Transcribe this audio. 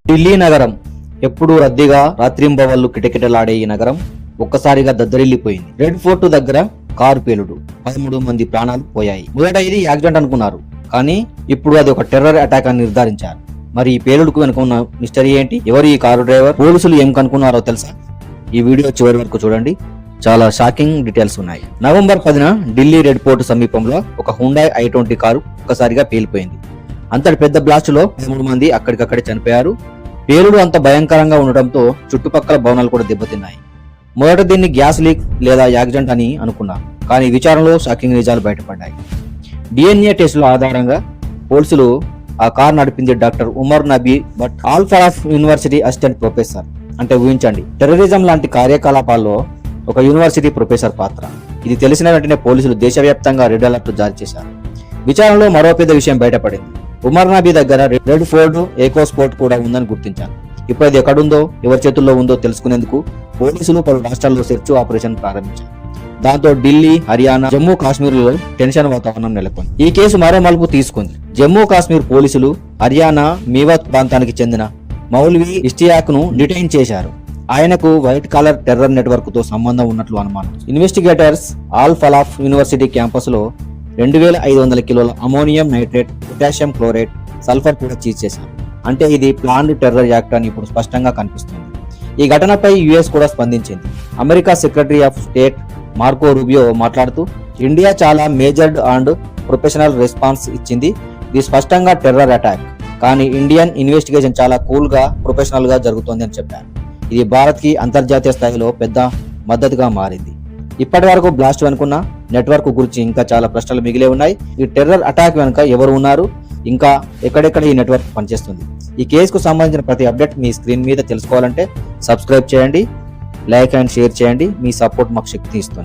ఢిల్లీ నగరం ఎప్పుడూ రద్దీగా రాత్రింబవళ్లు కిటకిటలాడే ఈ నగరం ఒక్కసారిగా దద్దరిల్లిపోయింది. రెడ్ ఫోర్ట్ దగ్గర కారు పేలుడు, 13 మంది ప్రాణాలు పోయాయి. మొదట ఇది యాక్సిడెంట్ అనుకున్నారు, కానీ ఇప్పుడు అది ఒక టెర్రర్ అటాక్ అని నిర్ధారించారు. మరి ఈ పేలుడుకు వెనుక ఉన్న మిస్టరీ ఏంటి? ఎవరు ఈ కారు డ్రైవర్? పోలీసులు ఏం కనుక్కున్నారో తెలుసా? ఈ వీడియో చివరి వరకు చూడండి, చాలా షాకింగ్ డీటెయిల్స్ ఉన్నాయి. నవంబర్ 10న ఢిల్లీ రెడ్ ఫోర్ట్ సమీపంలో ఒక హుండాయ్ i20 కారు ఒక్కసారిగా పేలిపోయింది. అంతటి పెద్ద బ్లాస్ట్ లో 13 మంది అక్కడికక్కడే చనిపోయారు. పేలుడు అంత భయంకరంగా ఉండటంతో చుట్టుపక్కల భవనాలు కూడా దెబ్బతిన్నాయి. మొదట దీన్ని గ్యాస్ లీక్ లేదా యాక్సిడెంట్ అని అనుకున్నారు, కానీ విచారణలో షాకింగ్ నిజాలు బయటపడ్డాయి. DNA టెస్టుల ఆధారంగా పోలీసులు ఆ కార్ నడిపింది doctor Umar Nabi Bhat, Al Falah university assistant professor. అంటే ఊహించండి, టెర్రరిజం లాంటి కార్యకలాపాల్లో ఒక యూనివర్సిటీ ప్రొఫెసర్ పాత్ర. ఇది తెలిసిన వెంటనే పోలీసులు దేశవ్యాప్తంగా రెడ్ అలర్ట్ జారీ చేశారు. విచారణలో మరో పెద్ద విషయం బయటపడింది. ఉమర్ నబీ దగ్గర రెడ్ ఫోర్డ్ ఎకోస్పోర్ట్ కూడా ఉందని గుర్తించారు. ఇప్పుడు అది ఎక్కడుందో, ఎవరి చేతుల్లో ఉందో తెలుసుకునేందుకు పోలీసులు పలు రాష్ట్రాల్లో సెర్చ్ ఆపరేషన్ ప్రారంభించారు. దాంతో ఢిల్లీ, హర్యానా, జమ్మూ కాశ్మీర్లో టెన్షన్ వాతావరణం నెలకొంది. ఈ కేసు మరో మలుపు తీసుకుంది. జమ్మూ కాశ్మీర్ పోలీసులు హర్యానా మీవత్ ప్రాంతానికి చెందిన మౌల్వీ ఇష్తియాక్ ను డిటైన్ చేశారు. ఆయనకు వైట్ కాలర్ టెర్రర్ నెట్వర్క్ తో సంబంధం ఉన్నట్లు అనుమానం. Investigators all Falah university campus లో 2500 కిలోల ammonium nitrate, potassium chloride, sulphur కూడా సీజ్ చేశారు. అంటే ఇది ప్లాన్డ్ టెర్రర్ యాక్ట్ అని ఇప్పుడు స్పష్టంగా కనిపిస్తుంది. ఈ ఘటనపై యుఎస్ కూడా స్పందించింది. America secretary of state Marco Rubio మాట్లాడుతూ, ఇండియా చాలా మేజర్డ్ అండ్ ప్రొఫెషనల్ రెస్పాన్స్ ఇచ్చింది. ఇది స్పష్టంగా టెర్రర్ అటాక్, కానీ ఇండియన్ ఇన్వెస్టిగేషన్ చాలా కూల్ గా, ప్రొఫెషనల్ గా జరుగుతోంది అని చెప్పారు. ఇది భారత్ కి అంతర్జాతీయ స్థాయిలో పెద్ద మద్దతుగా మారింది. ఇప్పటి వరకు బ్లాస్ట్ వెనుకున్న నెట్వర్క్ గురించి ఇంకా చాలా ప్రశ్నలు మిగిలే ఉన్నాయి. ఈ టెర్రర్ అటాక్ వెనుక ఎవరు ఉన్నారు, ఇంకా ఎక్కడెక్కడ ఈ నెట్వర్క్ పనిచేస్తుంది? ఈ కేసుకు సంబంధించిన ప్రతి అప్డేట్ మీ స్క్రీన్ మీద తెలుసుకోవాలంటే సబ్స్క్రైబ్ చేయండి, లైక్ అండ్ షేర్ చేయండి. మీ సపోర్ట్ మాకు శక్తి ఇస్తుంది.